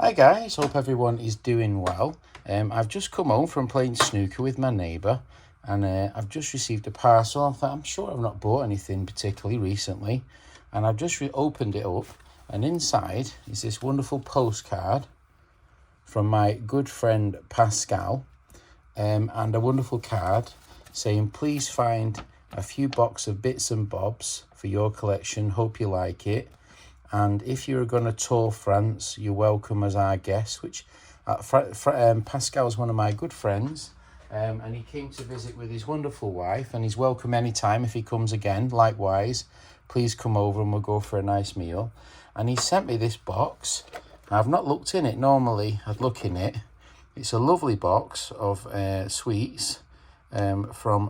Hi guys, hope everyone is doing well. I've just come home from playing snooker with my neighbour, and I've just received a parcel. I'm sure I've not bought anything particularly recently, and I've just opened it up, and inside is this wonderful postcard from my good friend Pascal, and a wonderful card saying, please find a few box of bits and bobs for your collection, hope you like it. And if you're going to tour France, you're welcome as our guest, which Pascal's one of my good friends. And he came to visit with his wonderful wife, and he's welcome anytime if he comes again. Likewise, please come over and we'll go for a nice meal. And he sent me this box. I've not looked in it. Normally, I'd look in it. It's a lovely box of sweets from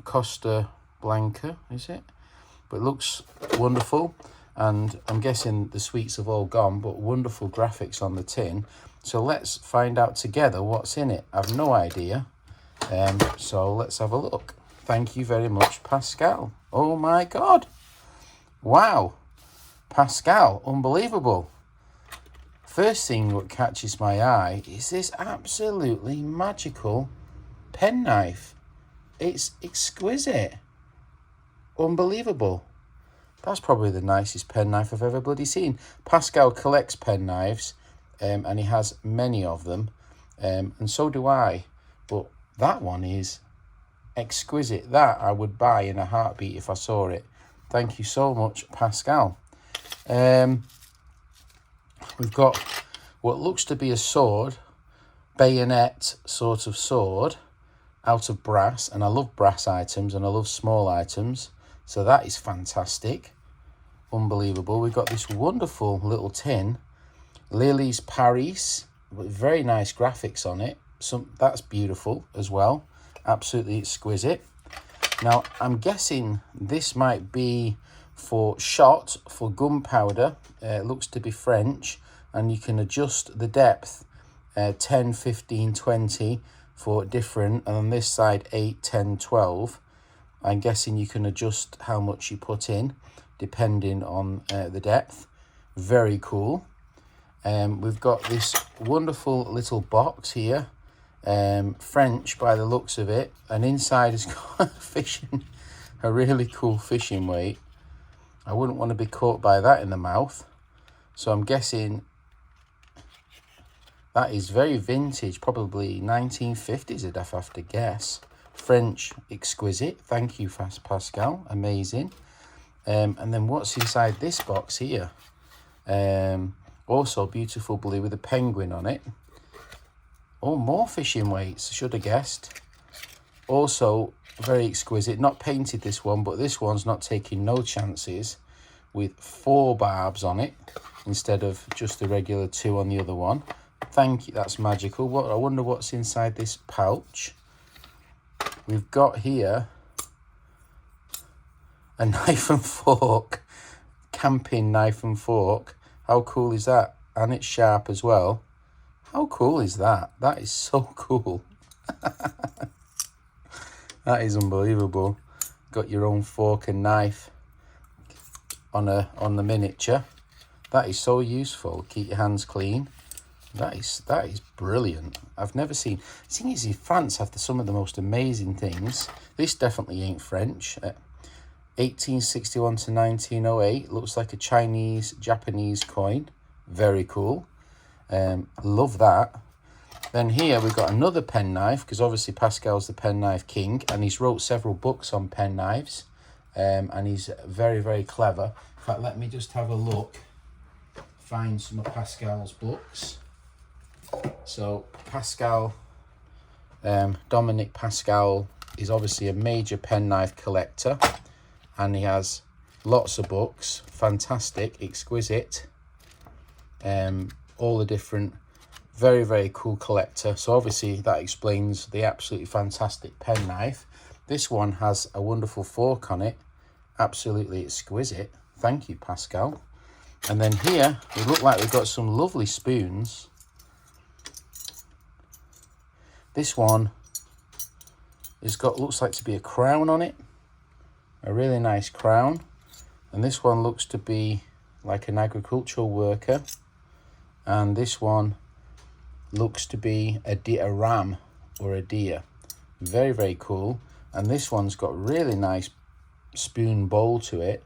Costa Blanca, is it? But it looks wonderful. And I'm guessing the sweets have all gone, but wonderful graphics on the tin. So let's find out together what's in it. I've no idea. So let's have a look. Thank you very much, Pascal. Oh my God. Wow. Pascal, unbelievable. First thing that catches my eye is this absolutely magical penknife. It's exquisite. Unbelievable. That's probably the nicest penknife I've ever bloody seen. Pascal collects penknives, and he has many of them, and so do I. But that one is exquisite. That I would buy in a heartbeat if I saw it. Thank you so much, Pascal. We've got what looks to be a sword, bayonet sort of sword, out of brass. And I love brass items and I love small items. So that is fantastic. Unbelievable. We've got this wonderful little tin. Lily's Paris, with very nice graphics on it. That's beautiful as well. Absolutely exquisite. Now, I'm guessing this might be for shot, for gunpowder. It looks to be French. And you can adjust the depth 10, 15, 20 for different. And on this side, 8, 10, 12. I'm guessing you can adjust how much you put in depending on the depth. Very cool. We've got this wonderful little box here, French by the looks of it, and inside has got a really cool fishing weight. I wouldn't want to be caught by that in the mouth. So I'm guessing that is very vintage, probably 1950s I'd have to guess. French, exquisite. Thank you, Pascal. Amazing. And then what's inside this box here? Also beautiful blue with a penguin on it. Oh, more fishing weights, should have guessed. Also very exquisite. Not painted this one, but this one's not taking no chances, with 4 barbs on it instead of just the regular 2 on the other one. Thank you. That's magical. I wonder what's inside this pouch. We've got here a knife and fork, camping knife and fork. How cool is that? And it's sharp as well. How cool is that? That is so cool. That is unbelievable. Got your own fork and knife on the miniature. That is so useful. Keep your hands clean. That is brilliant. I've never seen. The thing is, in France have some of the most amazing things. This definitely ain't French. 1861 to 1908. Looks like a Japanese coin. Very cool. Love that. Then here we've got another penknife, because obviously Pascal's the penknife king, and he's wrote several books on penknives. And he's very, very clever. In fact, let me just have a look. Find some of Pascal's books. So Pascal, Dominic Pascal is obviously a major penknife collector, and he has lots of books, fantastic, exquisite, all the different, very, very cool collector. So obviously that explains the absolutely fantastic penknife. This one has a wonderful fork on it, absolutely exquisite. Thank you, Pascal. And then here, we look like we've got some lovely spoons. This one looks like to be a crown on it. A really nice crown. And this one looks to be like an agricultural worker. And this one looks to be a ram or a deer. Very, very cool. And this one's got really nice spoon bowl to it.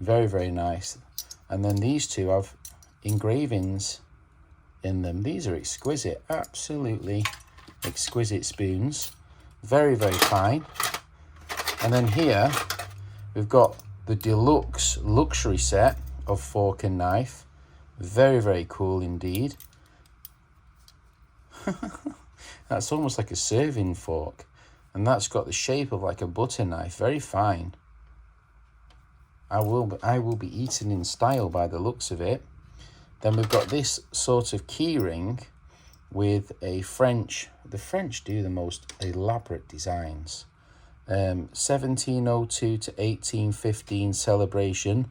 Very, very nice. And then these two have engravings in them. These are exquisite, absolutely exquisite spoons. Very, very fine. And then here we've got the deluxe luxury set of fork and knife. Very, very cool indeed. That's almost like a serving fork, and that's got the shape of like a butter knife. Very fine. I will be eating in style by the looks of it. Then we've got this sort of key ring with a French. The French do the most elaborate designs. 1702 to 1815 celebration.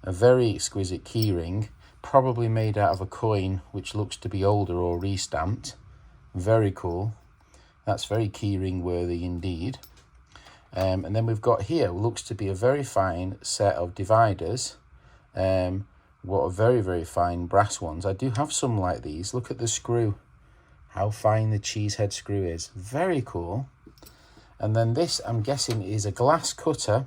A very exquisite key ring, probably made out of a coin which looks to be older or restamped. Very cool. That's very key ring worthy indeed. And then we've got here, looks to be a very fine set of dividers. What a very, very fine brass ones. I do have some like these. Look at the screw. How fine the cheese head screw is. Very cool. And then this, I'm guessing, is a glass cutter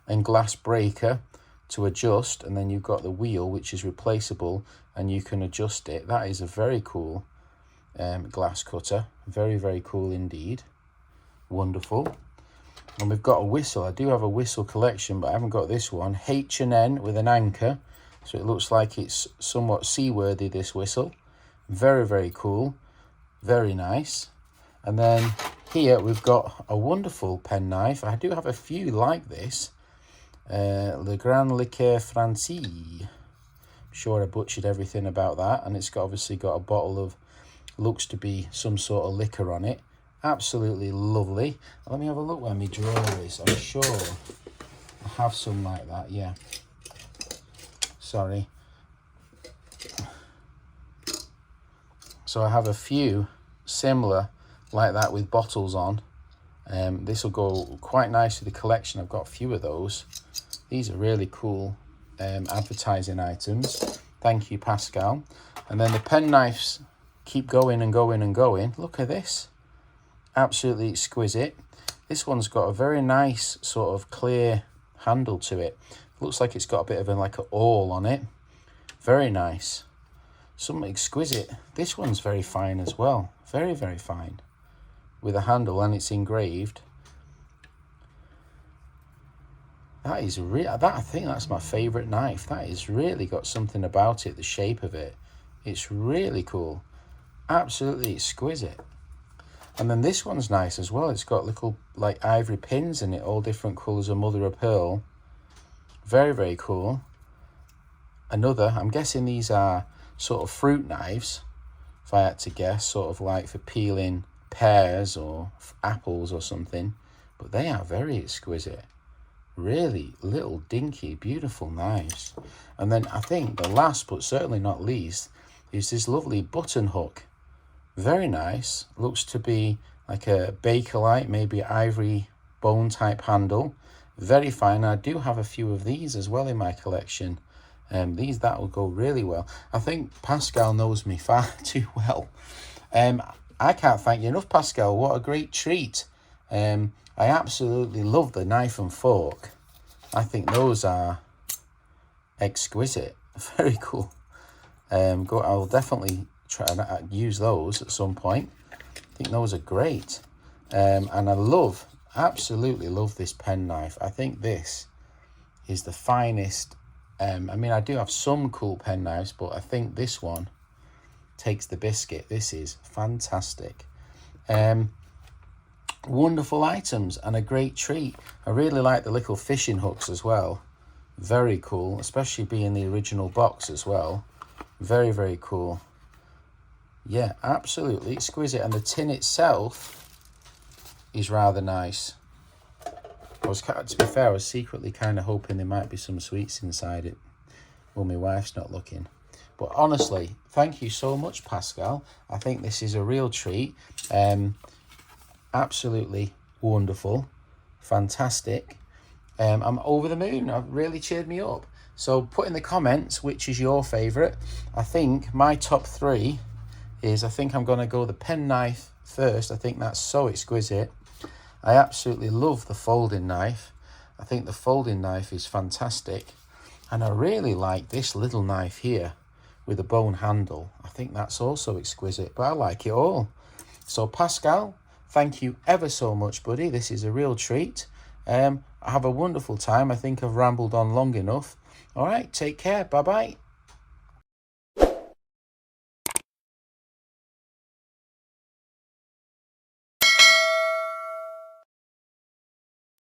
and glass breaker to adjust. And then you've got the wheel, which is replaceable, and you can adjust it. That is a very cool glass cutter. Very, very cool indeed. Wonderful. And we've got a whistle. I do have a whistle collection, but I haven't got this one. H&N with an anchor. So it looks like it's somewhat seaworthy, this whistle. Very, very cool. Very nice. And then here we've got a wonderful penknife. I do have a few like this. Le Grand Liqueur Francis. I'm sure I butchered everything about that. And it's obviously got a bottle of, looks to be some sort of liquor on it. Absolutely lovely. Let me have a look where my drawer is. I'm sure I have some like that, yeah. Sorry. So I have a few similar like that with bottles on. This will go quite nice with the collection. I've got a few of those. These are really cool advertising items. Thank you, Pascal. And then the pen knives keep going and going and going. Look at this. Absolutely exquisite. This one's got a very nice sort of clear handle to it. Looks like it's got a bit of like an awl on it. Very nice. Some exquisite. This one's very fine as well. Very, very fine. With a handle, and it's engraved. That is real. I think that's my favourite knife. That is really got something about it, the shape of it. It's really cool. Absolutely exquisite. And then this one's nice as well. It's got little like ivory pins in it, all different colours of mother of pearl. Very, very cool. Another, I'm guessing these are sort of fruit knives, if I had to guess, sort of like for peeling pears or apples or something. But they are very exquisite. Really little dinky, beautiful knives. And then I think the last, but certainly not least, is this lovely button hook. Very nice. Looks to be like a Bakelite, maybe ivory bone type handle. Very fine. I do have a few of these as well in my collection. That will go really well. I think Pascal knows me far too well. I can't thank you enough, Pascal. What a great treat. I absolutely love the knife and fork. I think those are exquisite. Very cool. I'll definitely try and use those at some point. I think those are great. And I absolutely love this pen knife. I think this is the finest. I mean, I do have some cool pen knives, but I think this one takes the biscuit. This is fantastic. Wonderful items and a great treat. I really like the little fishing hooks as well. Very cool, especially being the original box as well. Very, very cool. Yeah, absolutely exquisite. And the tin itself is rather nice. To be fair, I was secretly kind of hoping there might be some sweets inside it. Well, my wife's not looking. But honestly, thank you so much, Pascal. I think this is a real treat. Absolutely wonderful. Fantastic. I'm over the moon. It really cheered me up. So put in the comments which is your favourite. I think my top 3 is, I think I'm going to go the penknife first. I think that's so exquisite. I absolutely love the folding knife. I think the folding knife is fantastic. And I really like this little knife here with a bone handle. I think that's also exquisite, but I like it all. So Pascal, thank you ever so much, buddy. This is a real treat. Have a wonderful time. I think I've rambled on long enough. All right, take care. Bye-bye.